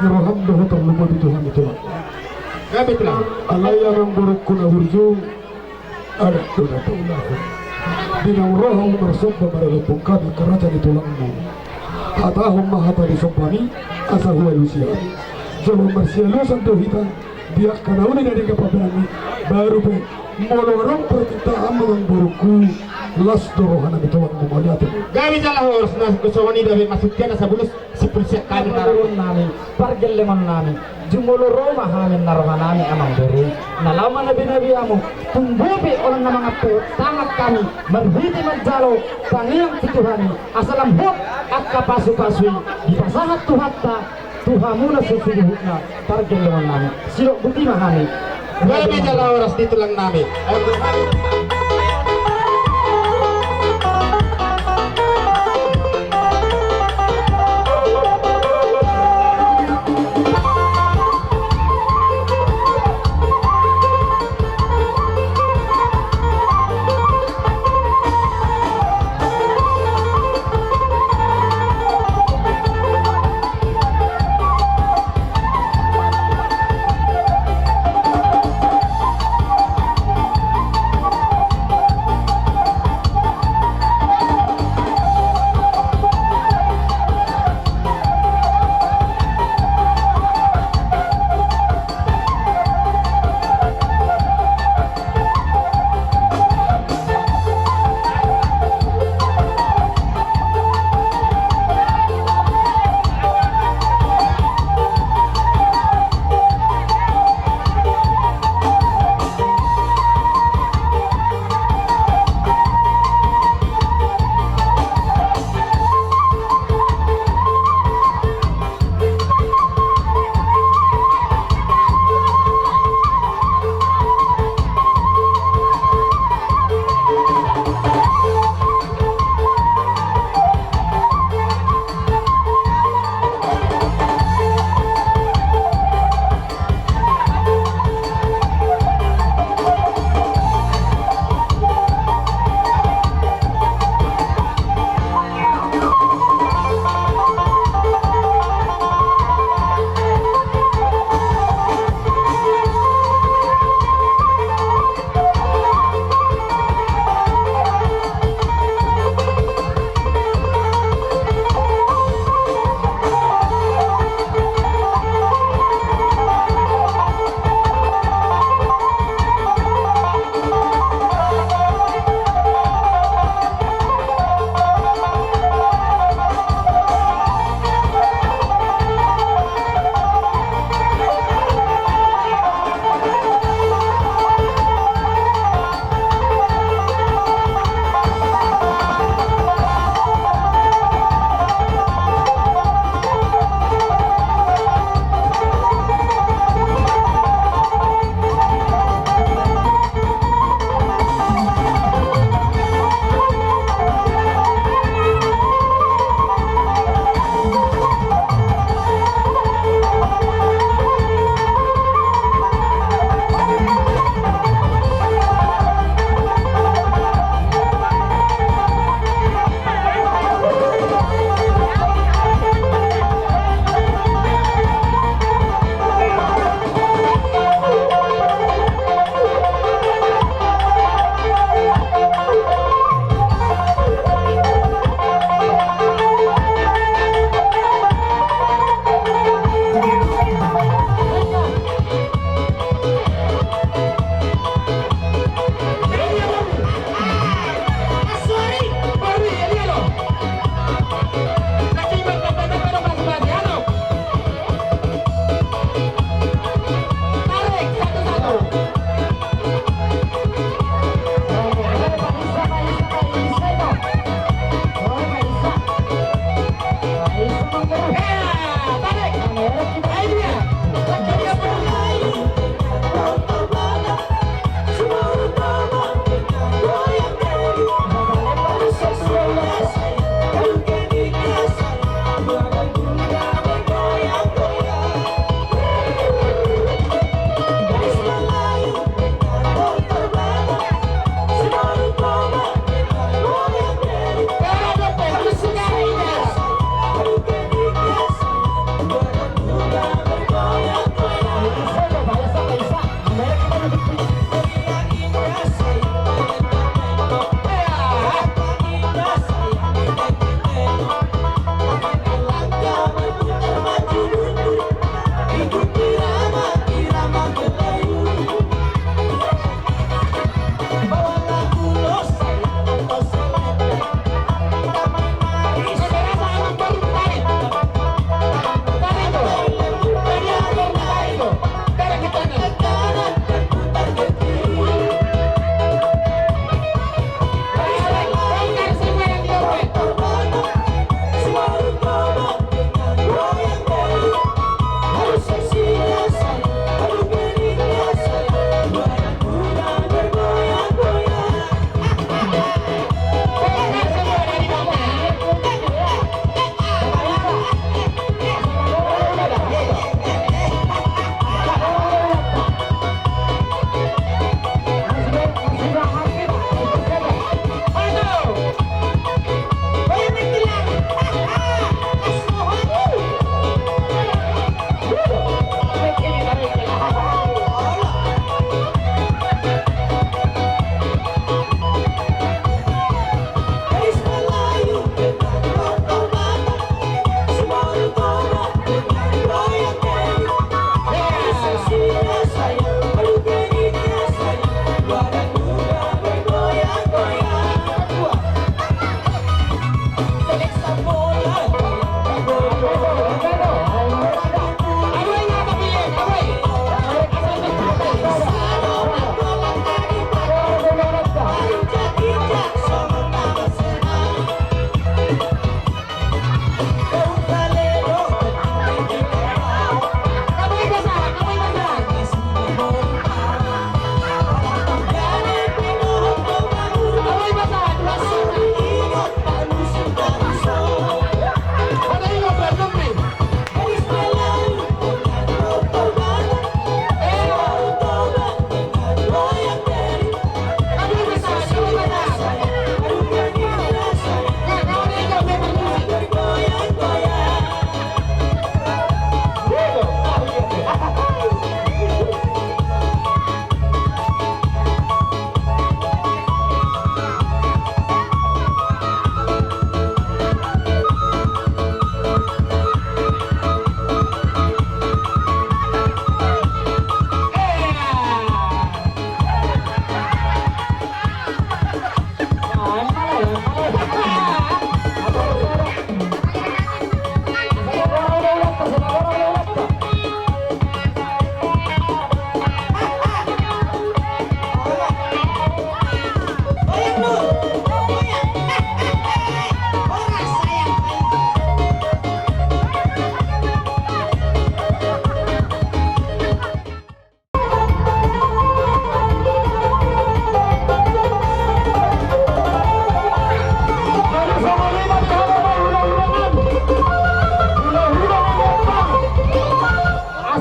Roham doh terlupa di Tuhan itu. Kami telah Alaya yang buruk kuna hurju ada kuna tulah. Dinang roham bersabda merelupung kami kerajaan tulangmu. Hatahum mahata di sompani asa huwa lusia. Jauh bersialusan dohitan dia kanauni dari kepaberani baru be molorong permintaan mengang burukku las dorohana di tulangmu maliatin. kami telah harus kesawani dari masukkan sa bulus si pulsa kami Karun nami, pargel lemon nami, jumolo Roma hamin narohanami amang beri. Nalaman nabi amu, tumbubi orang na mga po, tangat kami, marhiti magjalo, pangiyang tituhani, asalam hot at kapasu-pasui, di pasahat tuhatta, tuhamuna susubuhut na, pargel lemon nami, silo buti mahami. kami telah harus dito lang namin.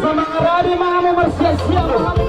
Asa mga rabi mga mo marsiya-siya mga mo.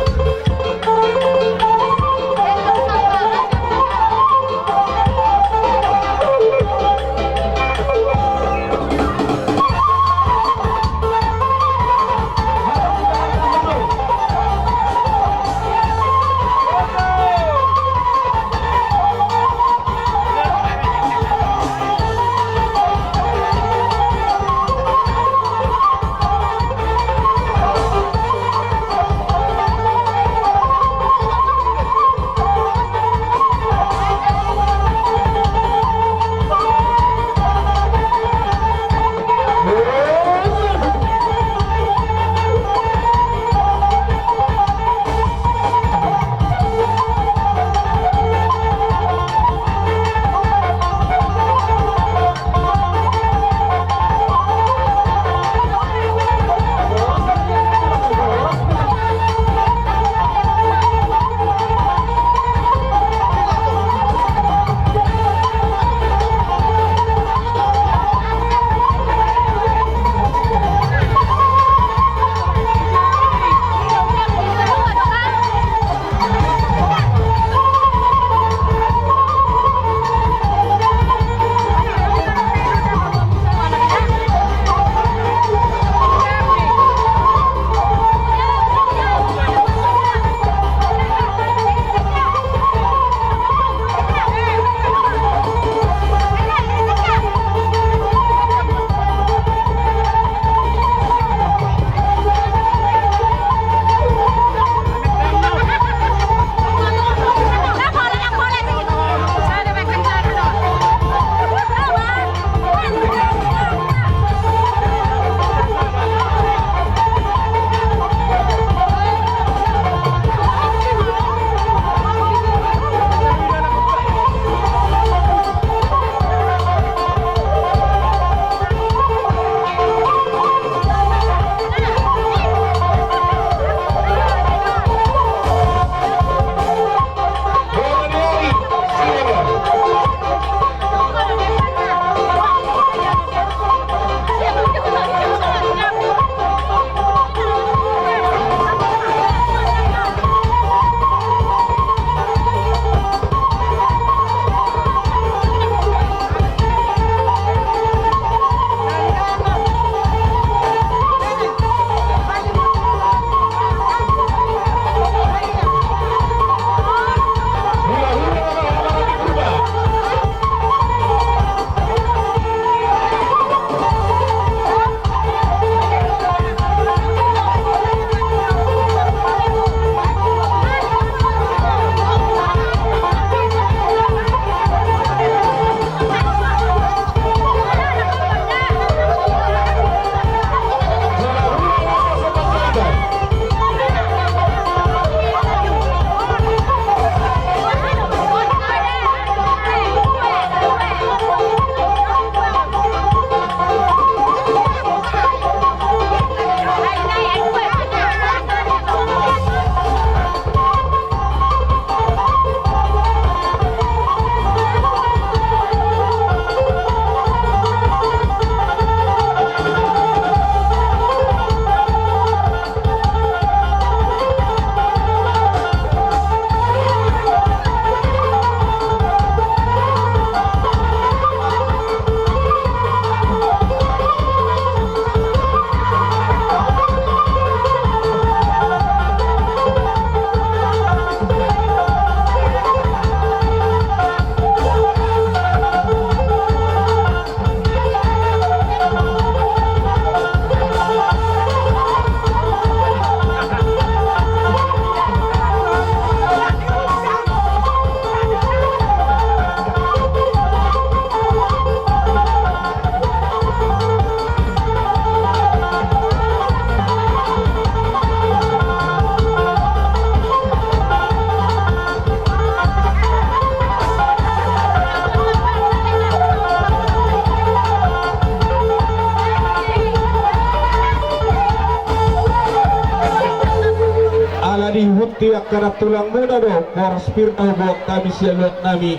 tiak kana tulang muda do por spirta buat kami sialuat nami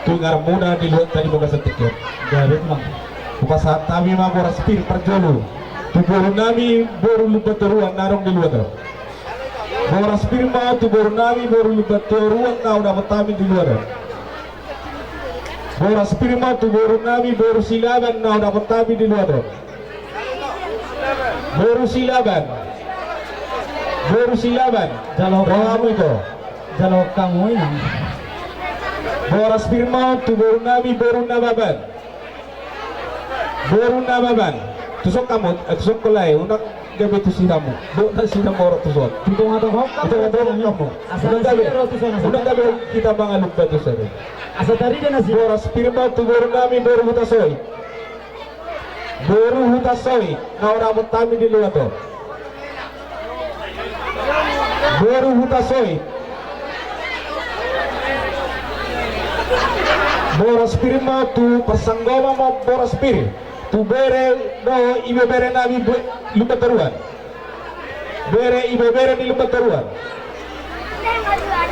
tungar muda di luat tadi boga setikir David mang buka saat kami mah por spir perjolu Tuboro nami boru lubaturuan narong di luar. Boras pirma tuboro nami boru lubaturuan na dapat kami di luar. Boras pirma tuboro nami boru silaban na dapat kami di luar. Boru silaban. Boru silaban. Kamu itu. Jalok kamu ini. Boras pirma tuboro nami boru nababan. Boru nababan. Tusok kamu, tusok kulai, unang gabi tu sinamu. Do na sinamu orang tusok. Tutong atau hok Ito nga daw kamu. Unang gabi kita mga lupa tu sir. Asa tadi dia nasi. Boras pirma tuboro nami boru hutasoy. Boru hutasoy. Na orang tami di luar to. Boru hutasoy. Boras pirma tu pasanggoma mo boras pir. Tu bere no ibe bere nami lupa teruan. Bere ibe bere di lupa teruan.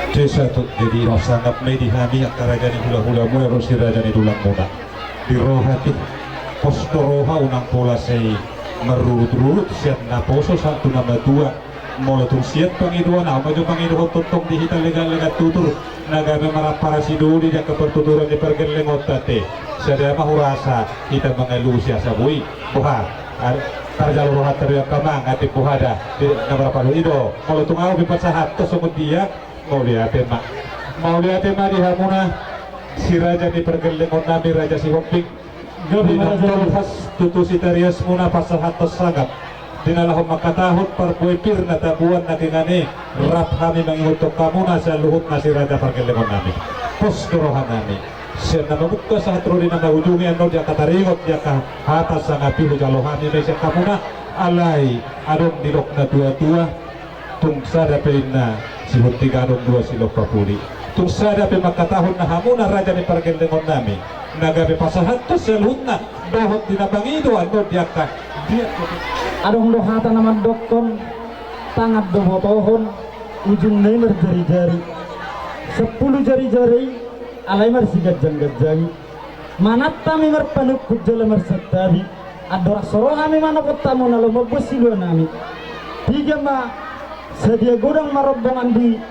Desa tu jadi sangat medihami antara jadi hula-hula mu erosi raja di tulang muda. Di rohati posto roha unang pola sei merurut-rurut siat naposo satu nama dua mula tu siat pangiduan ama jo pangiduan totong di hita legal-legal tutur nagabe marapara siduri dia kepertuturan di pergelengot tate sadaya mahurasa kita mengelusia sabui buha tarjalo rohat teriak kamang ati buhada di nabarapa ido mula tu ngau bipasahat tosumut dia mau lihatin mak di hamuna si raja di pergelengot nabi raja si hopik dinatol has tutusi tarias muna pasal hatos sangat dinalahom makatahot parbuay pir na tabuan na kingani rap kami mangihutok kamu na sa luhut na si raja pergelengot namin postorohan namin siya na mamukka sa hatro din na ujungi ano dia kataringot dia ka hatas sa ngapi hujalohani may siya kamu na alay adong dilok na tua-tua tung sadapin na si Huntiganong dua silok papuli tung sadapin makatahon na hamuna raja ni pergelengot namin nagabi pasahat to sa luhut na dohot dinabangido ano dia ka dia Adong lohata naman dokton tangat dobotohon ujung nemer jari-jari 10 jari-jari alay mar sigajang-gajang manat tami mar panukut jala mar sattabi adora soro kami mana potamu na lumabos silwa nami tiga ma sedia godang marobbongan di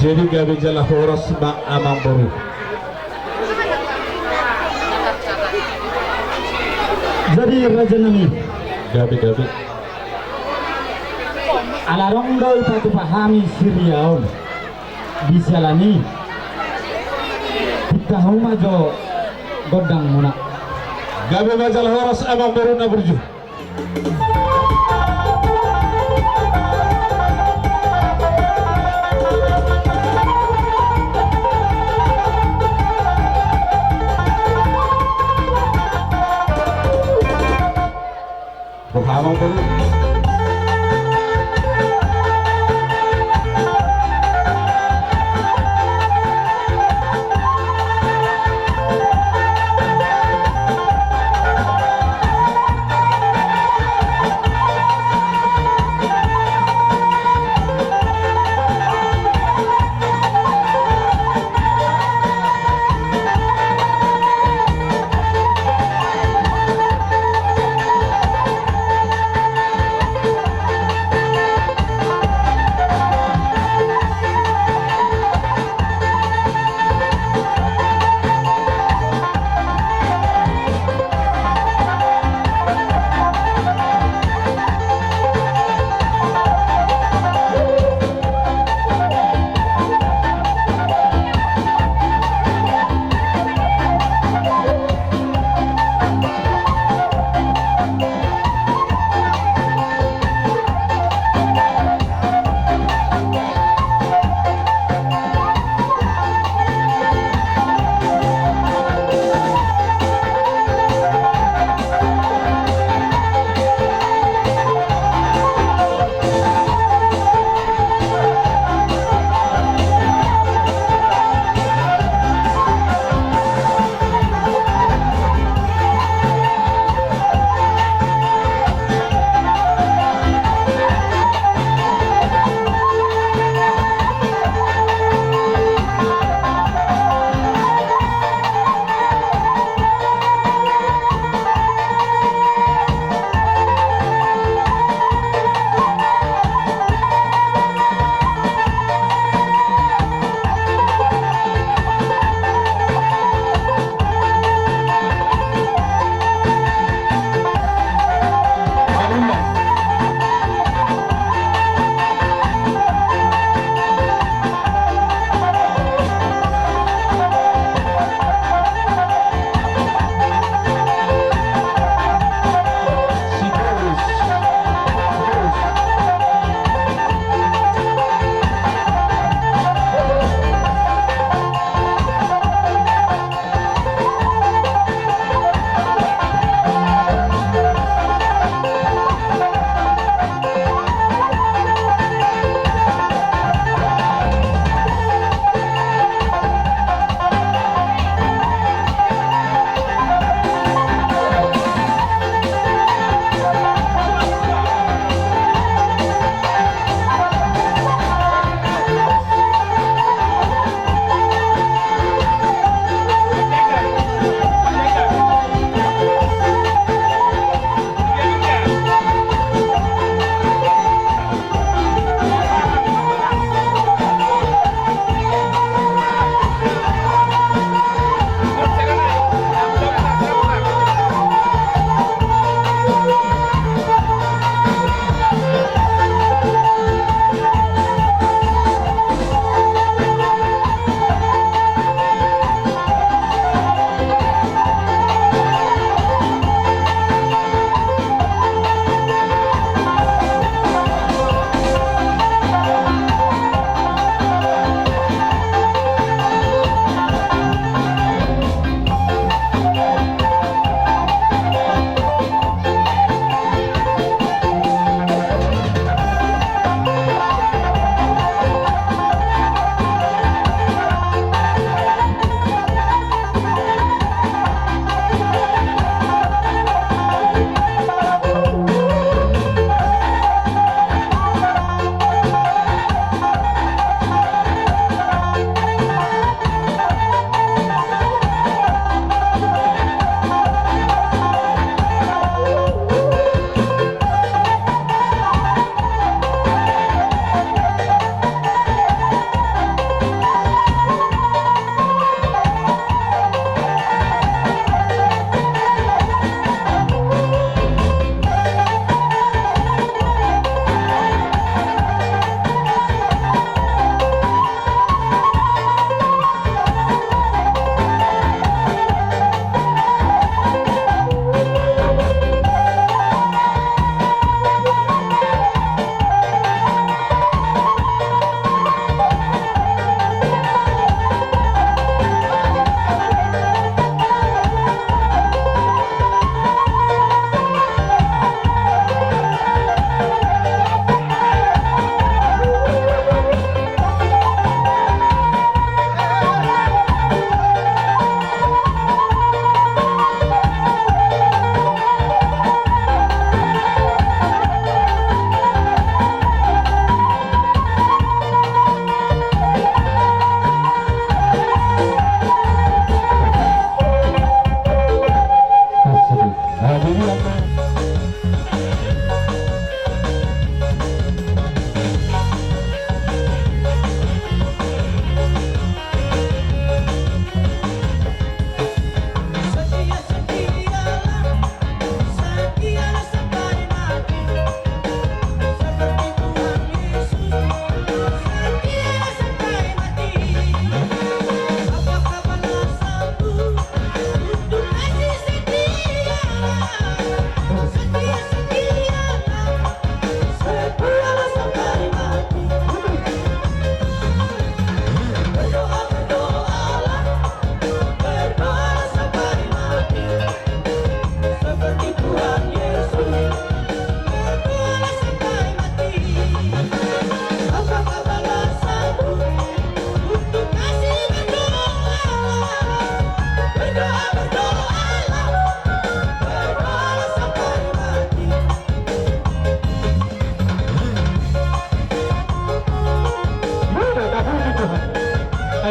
jadi gabi jala horos ma amang boru jadi raja nami gabi alarong daw pati pahami siriaon bisalani kita huma jo godang muna gabi majal horos amang boru na burju Hamang boru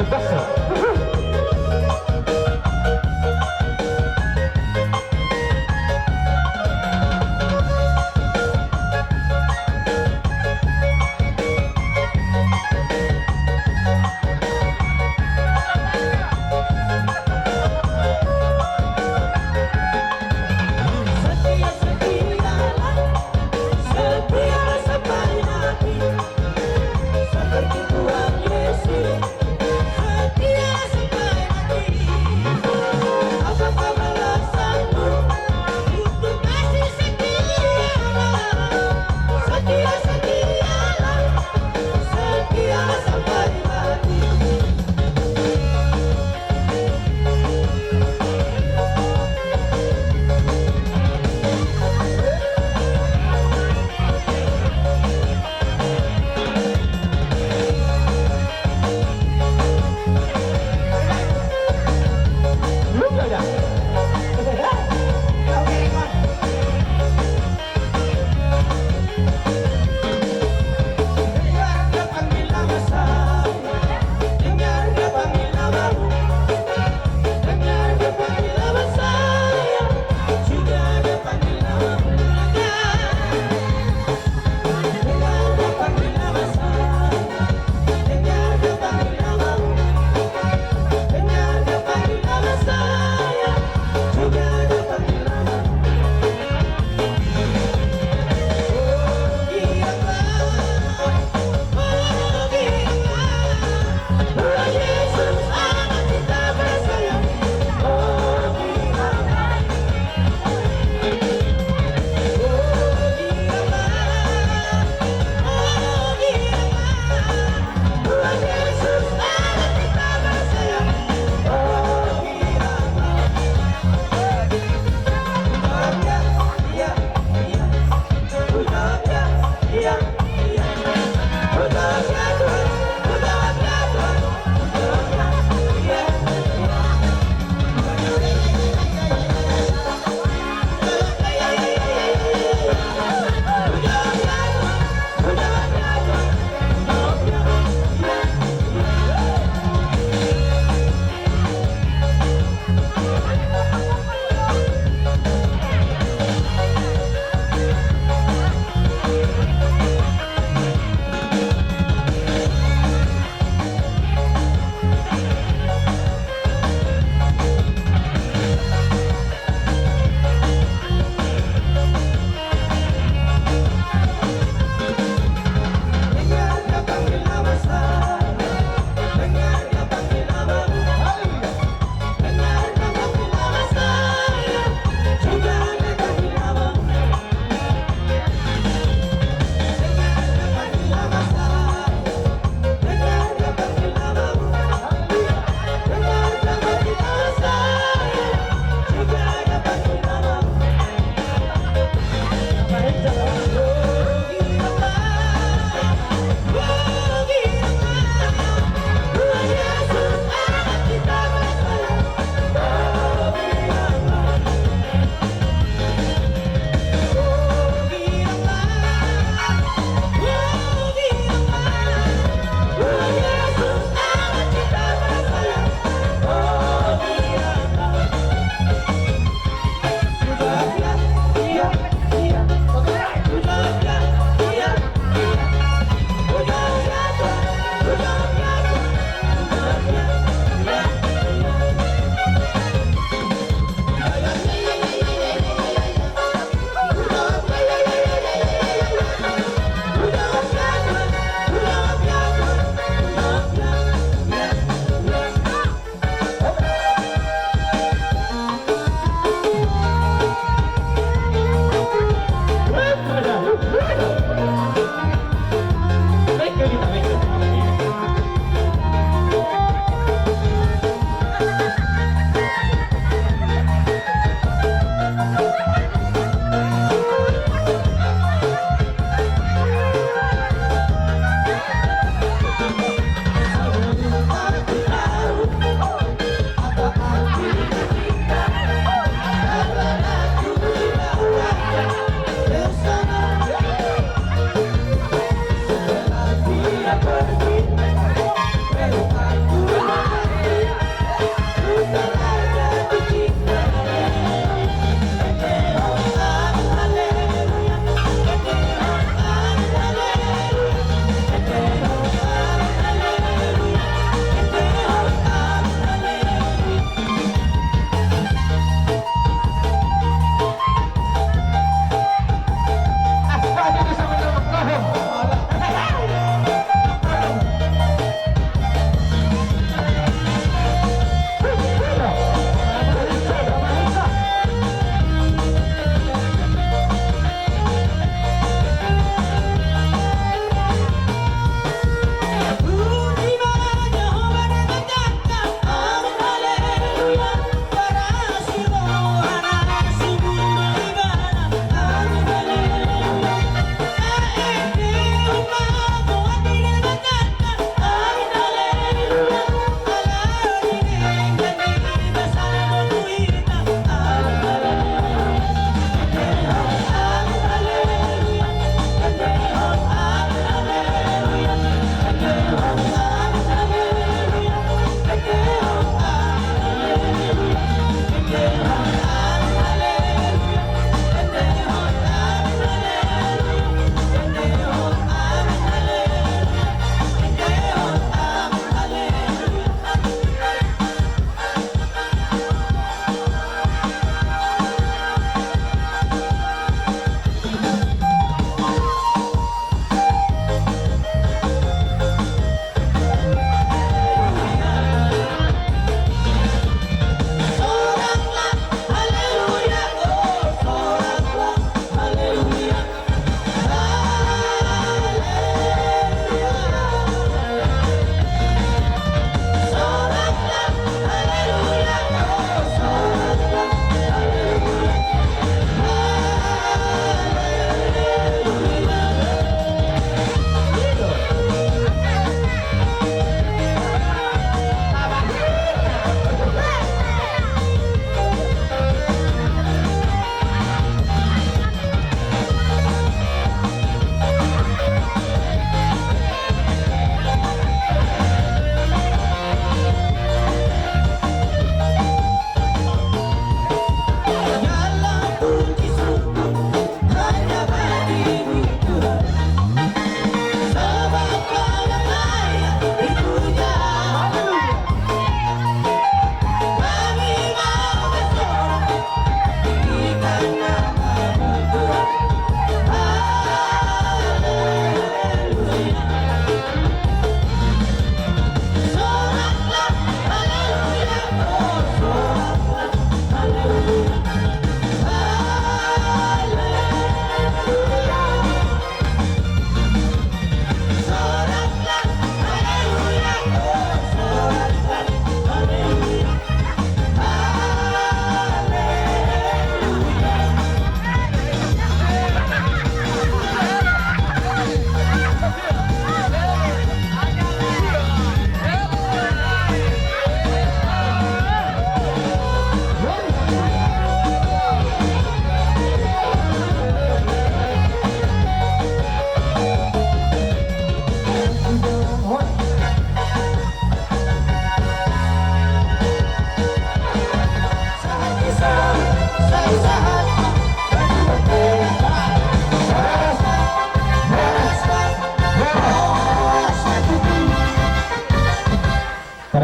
Basa. Setia sampai mati seperti Tuhan Yesus. Setia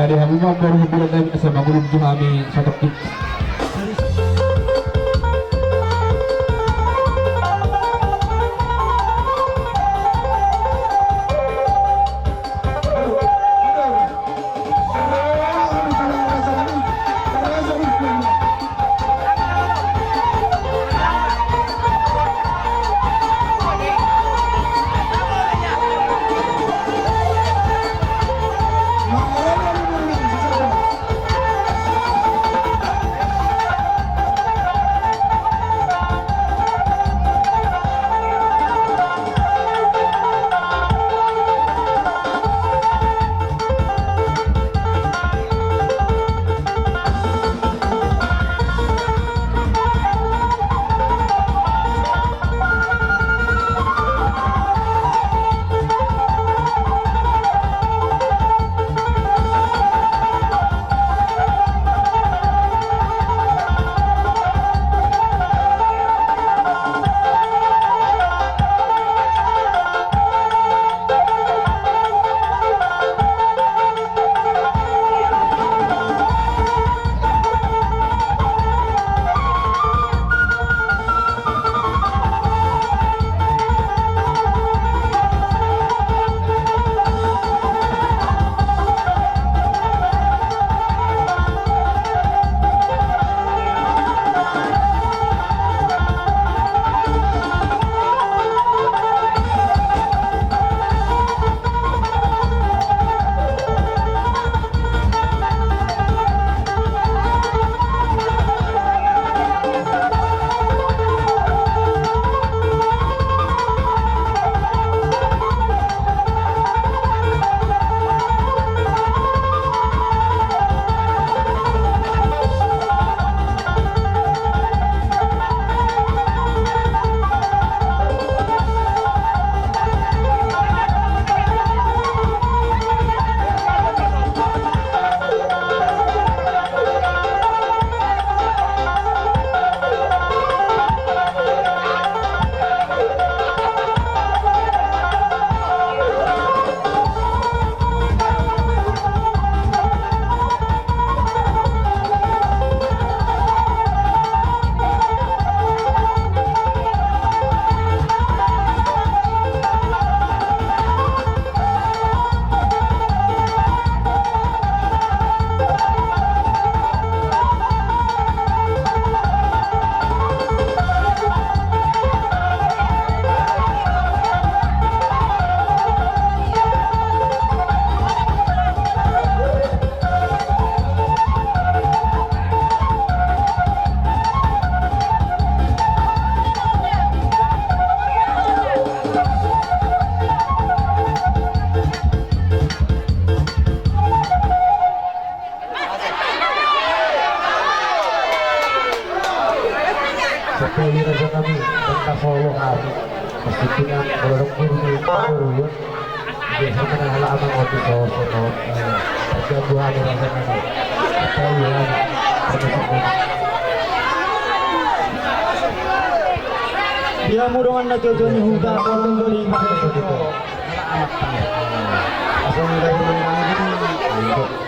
Jadi kami mau baru hiburan kami asal magulong kami sa topik. Sepuluh raja kami tentang solo kami mestinya kalau guru yun biasa menala amang waktu soso perjabuhan raja kami apa yun dia mudahan na jojo ni huda kalau beli makan begitu anak asal mulai menangani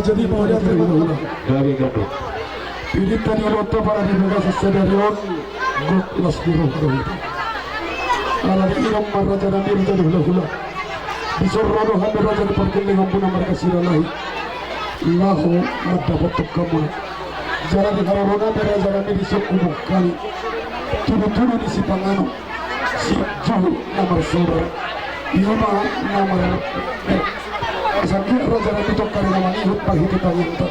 Jadi mau lihat terima kasih. Dari Gabung. Pilih tadi roto para di Bekasi Sedarion Gok Las Biru itu. Ala di iram Raja Namir jadi hula-hula. Bisorrodo hamil Raja di parkir dengan puna mereka siralahi. Lahu mendapat kamu. Jalan di Harorona Raja Namir di Sokubuk kali. Turu-turu di Sipangano. Si Juhu nomor saudara. Ima nomor Asal Raja Namir tokar nama ihut pagi kita minta.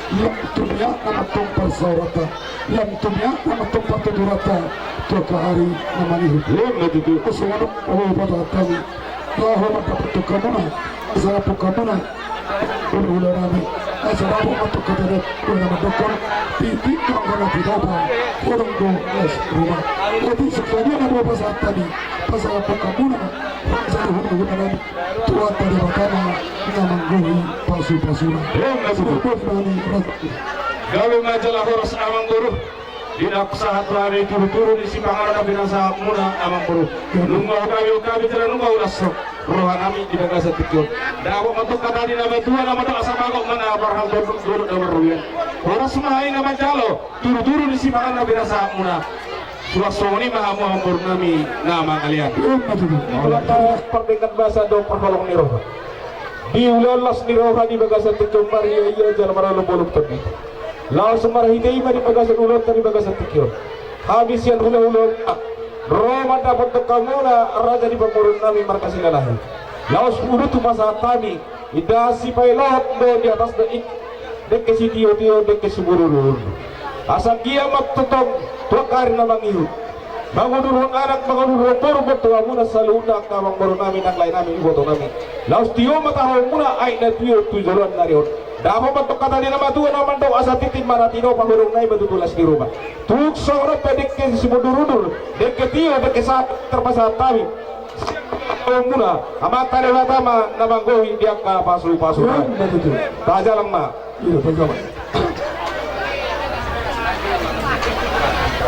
Yang tumya nama tumpar saurata, yang tumya nama tumpar tudurata, toka hari nama ihut. Usulanuk awal pada kami. Lahu mendapat tukamana, asal pukamana, ulu rami. Asal aku matuk kata nama dokter, titik orang tidak apa, orang go les rumah. Jadi sebenarnya nama pasal tadi, pasal pukamana, pasal hulu rami. Tua tadi pertama nama gohi pasu-pasuna. Galu ngajalah horos amang guru. Tidak sahat lari turu-turu di Sipangan ada binasa muna amang guru. Nunggu kami tidak nunggu ulas rohan kami di Bekasi Tikun. Dapat untuk kata di nama Tuhan nama tak asal bagok mana barhal duduk dalam ruyan. Horos mahai nama jalo turu-turu di Sipangan ada binasa muna. Suasoni mahamu hampur nami nama kalian. Ulang perbaikan bahasa do perholong niroha. Di ulas niroha di Bekasi Tikun Maria iya jalan maralu boluk tebi. Laos marahidei di Bekasi ulur dari Bekasi Tikun. Habis yang ulang Roma dapat tekamuna raja di pemurun nami markasi lalahi. Laos uru tu masa tani idasi pailot do di atas dek si tio dek si bururur. Asa kiamat tutong tuakar na mangihu. Mangudurun anak mangudurun porbo tua muna saluna kamang baru nami nang lain nami iboto nami. Laos tio matahol muna ay na tio tujuan narion. Dapat bentuk kata di nama Tuhan naman daw asa titin manatino pangurung na ibadutulas di rumah. Tuk soro pedik ke si budurudul dek ke tio dek ke saat terpasat kami. Muna amat tadi tama namang gohi dia ka pasu-pasu. Tajalang ma. Iya, tajalang.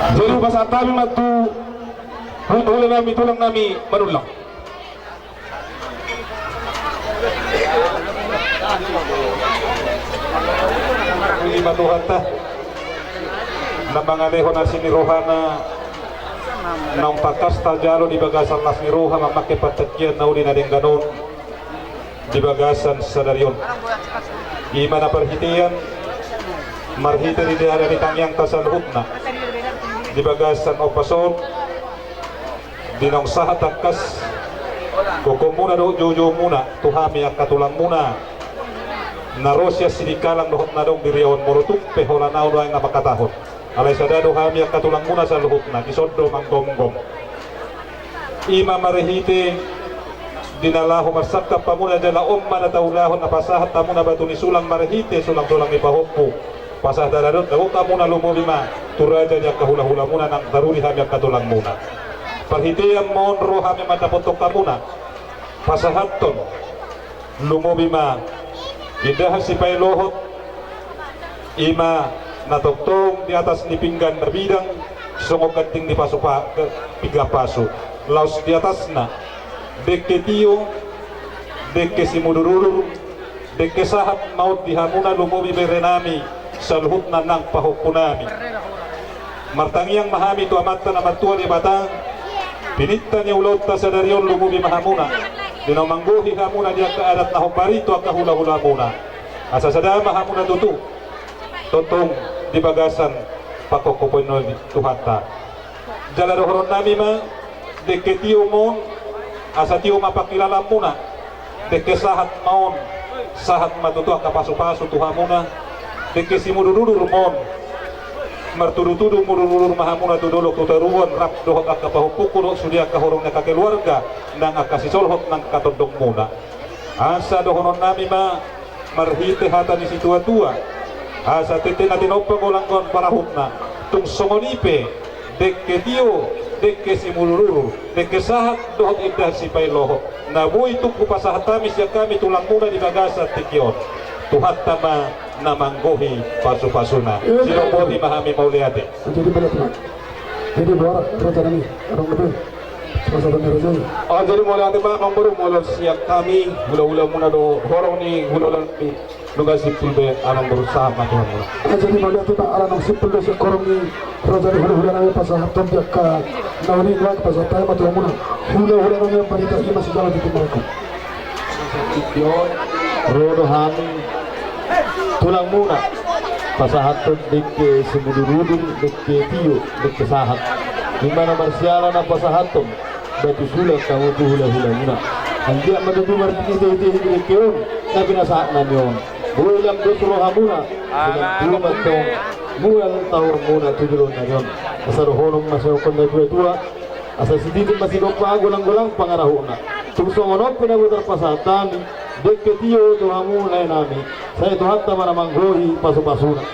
Jadi bahasa kami matu hulu nami tulang nami manulang. Ini matuhan ta namanganeho na sinirohana nang pakas tajalo di bagasan las niroha mamake patatyan na uli na din ganon di bagasan sadarion. Ima na perhitian marhita di dihara ni tangyang tasalhut na di bagasan o pasol dinong sahat akas koko muna do jojo muna tuhami ang katulang muna narosya sinikalang dohot na dong diriyawan morutuk pehola na ulo ay napakatahot alay sadado hami ang katulang muna sa luhot na isodro mang gonggong ima marihite dinalaho marsakta pa muna dyan laom manatawlahon na pasahat na muna bato ni sulang marihite sulang-sulang ipahopo pasah daradot naguta muna lumulima turaja niya kahula-hula muna ng daruri hami ang katulang muna parhitiyan mo ro hami matapotok ka muna pasahaton lumubima idahas si pailohot ima natoktong di atas ni pinggan na bidang sungok kanting ni paso pa piga paso laos di atas na dekke tiyo dekke si mudururur dekke sahat maut di hamuna lumubi berenami sa luhut na ng pahupunami martangiang mahami tu amata na matua di batang pinita niya ulot ta sa darion lumubi mahamuna dinamangguhi hamuna dia keadat na huparito ang kahula-hula muna asa sadama hamuna tutu totong di bagasan pakokopoy tuhata jala dohoron nami ma deke tiyo mon asa tiyo mapakilala muna deke sahat maon sahat matutu ang kapaso-paso tuha muna deke si mururudur mon martudutudu mururur mahamuna tudulok tutaruan rap dohot ang kapahupukuro sudia kahorong na kakeluarga nang akasisolhot ng katondong muna asa dohoron nami ma marhite hata ni si tua-tua asa tete na tinopang ulanggon parahut na tung songonipe dekke tiyo dekke si mulururu dekke sahat dohot idah si pailoho nabuy tung kupasahat tamis yang kami tulang muna di Bagasa Tikyon Tuhan tama namanggohi pasu-pasuna. Sinobodi mahami mauliade. Jadi boleh tuh. Jadi buat raja kami, orang lebih. Masa benar raja. Oh jadi mulai ate ba nombor mulai siap kami hula-hula muna do horong ni hula ni nuga sipil be anong berusaha matuhan muna. Jadi boleh tuh alam ng sipil do sa korong ni raja ni hula-hula namin pasahap tom ka nauni wag pasatay matuhan muna. Hula-hula namin ang balita ima sa jalan dito mereka. Rodo hami tulang muna pasahatod dikke sumudurudin dikke tiyo dikke sahat dimana marsiala na pasahatod batu sulat kamu tu hula-hula muna ang dia madudumar iti dikkeon na binasahat na nyon bulang dusro hamuna dengan tulumat tong mulang tahur muna tudulon na nyon asarohonong masayokon na tua asa siditin masidok pa gulang-gulang pangarahuna tungsomonok pinabutar pasahatan dekke tiyo tu hamu lain nami saya tu hatta mana manggohi pasu-pasuna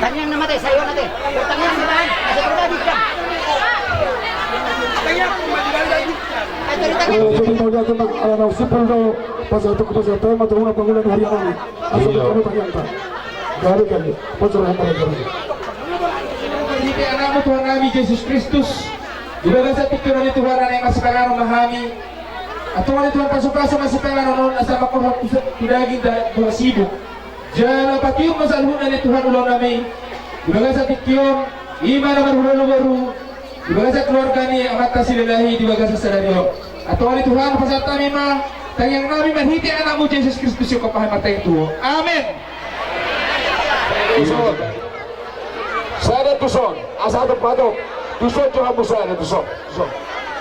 Tanyang namatay sa'yo natin. Tanyang naman. Kasi pribadi ka. Jadi mau dia tentang alam ng sipil do pasahap ko pasatay matuhan na pangulan hari kami. Asa kami tanyanta. Gari kami. Pasarahan para kami. Hindi anak mo Tuhan kami Jesus Kristus. Ibaga sa picture ni Tuhan na yung masipalano mahami. At Tuhan ni Tuhan pasok-pasok masipalano noon asa makurap tudagin da bulasibo. Diyan ang patiyong masalhunan ni Tuhan ulang namin. Ibaga sa picture, ima naman hulu-hulu. Ibaga sa keluarga ni amat kasililahi ibaga sa salaryo. At Tuhan ni Tuhan pasat kami ma tangyang namin manhiti anak mo Jesus Kristus yung kapahamatay ito. Amen. Sada tuson asa to padok tuson jo hamu sada tuson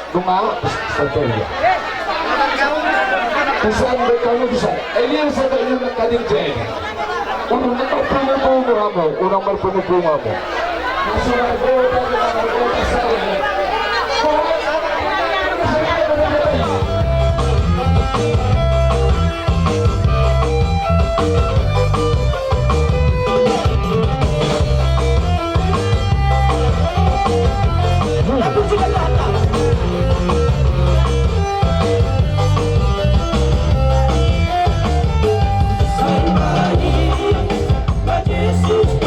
dunga santai dia tuson be kamu tuson elian sada yung kadir jay unang nagpapumupungo mo unang magpumupungo mo Jesus,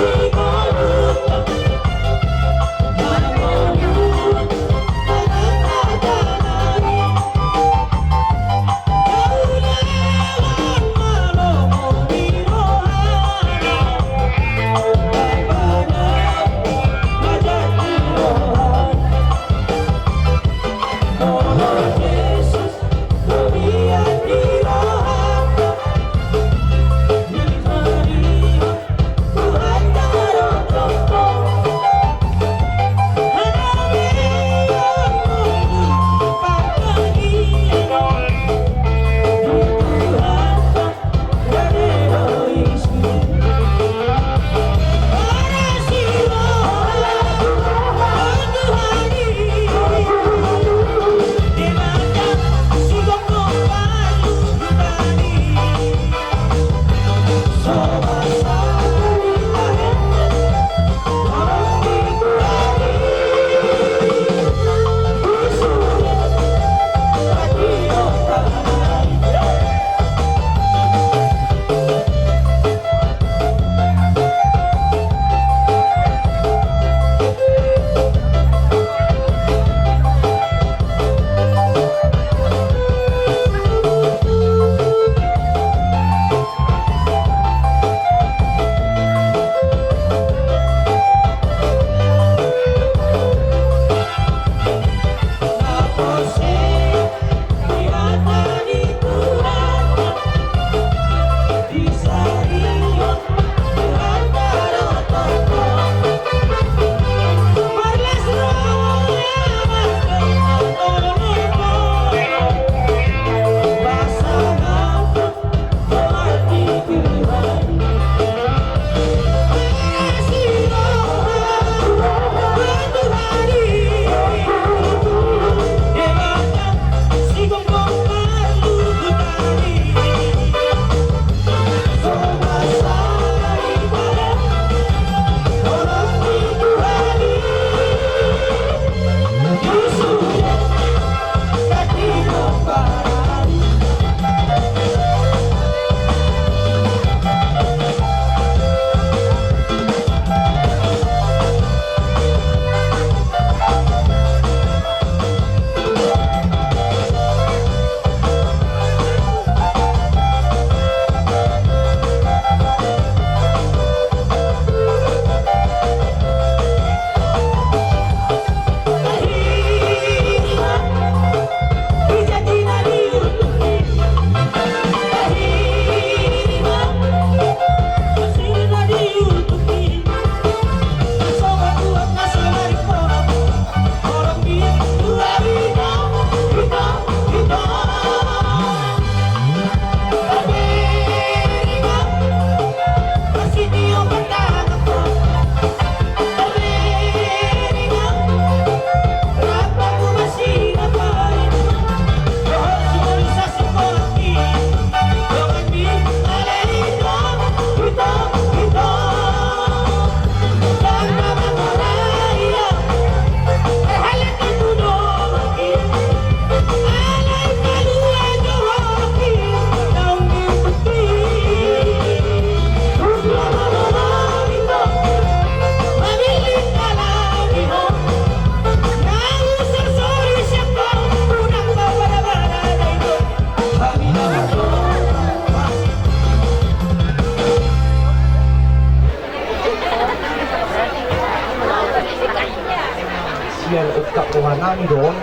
nami doon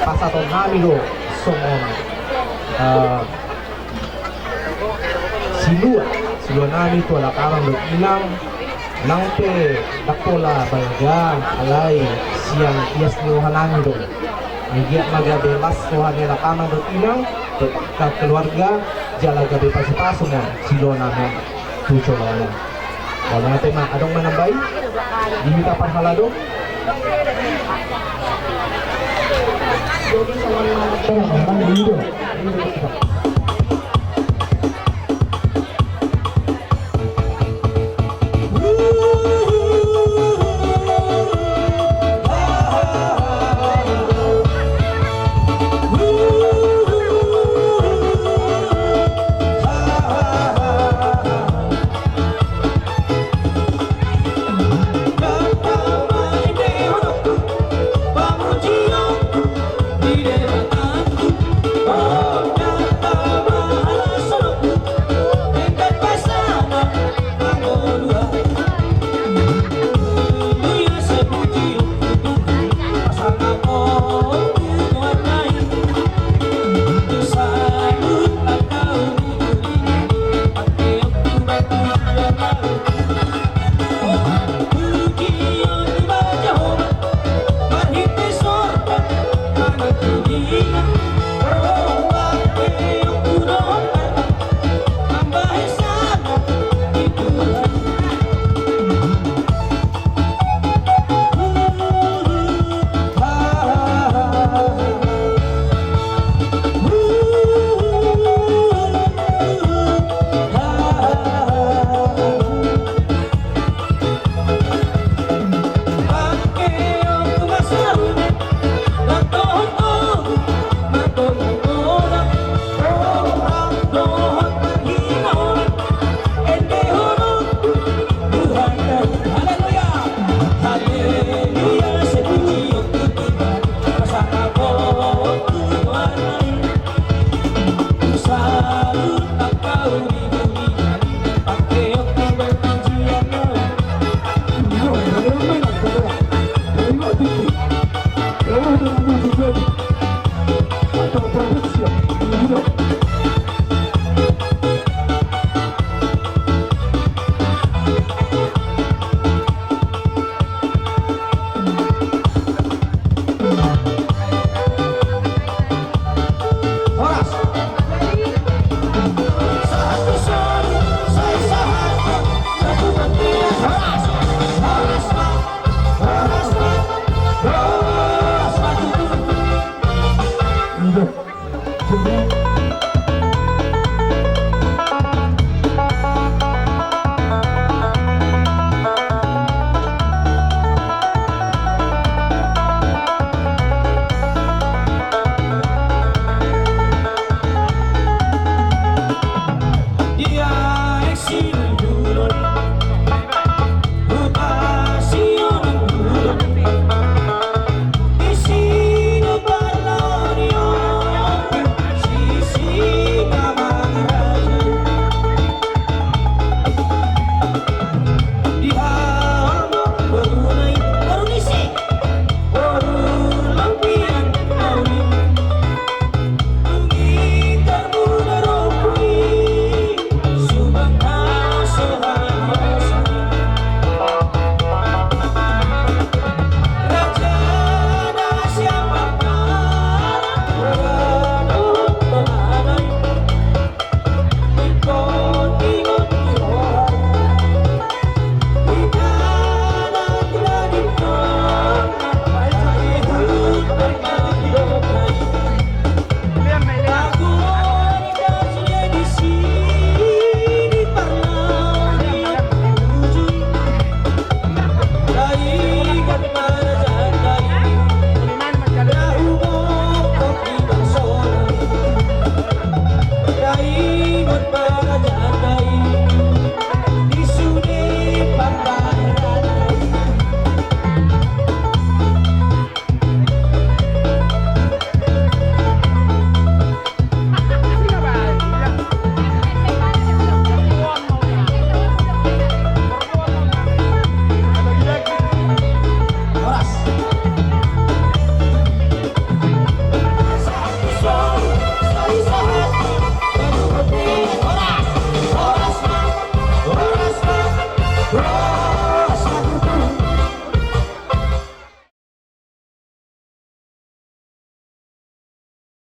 pasaton nami do somon silua nami to ala kamang do ilang nangpe dakola balga alay siang ias niuhan nami do Ngigiat magabe mas kuha nila kamang do ilang ke keluarga jala gabe pasipaso mo silo namin tucho wala wala natin adong manambay dimita parhalado Salut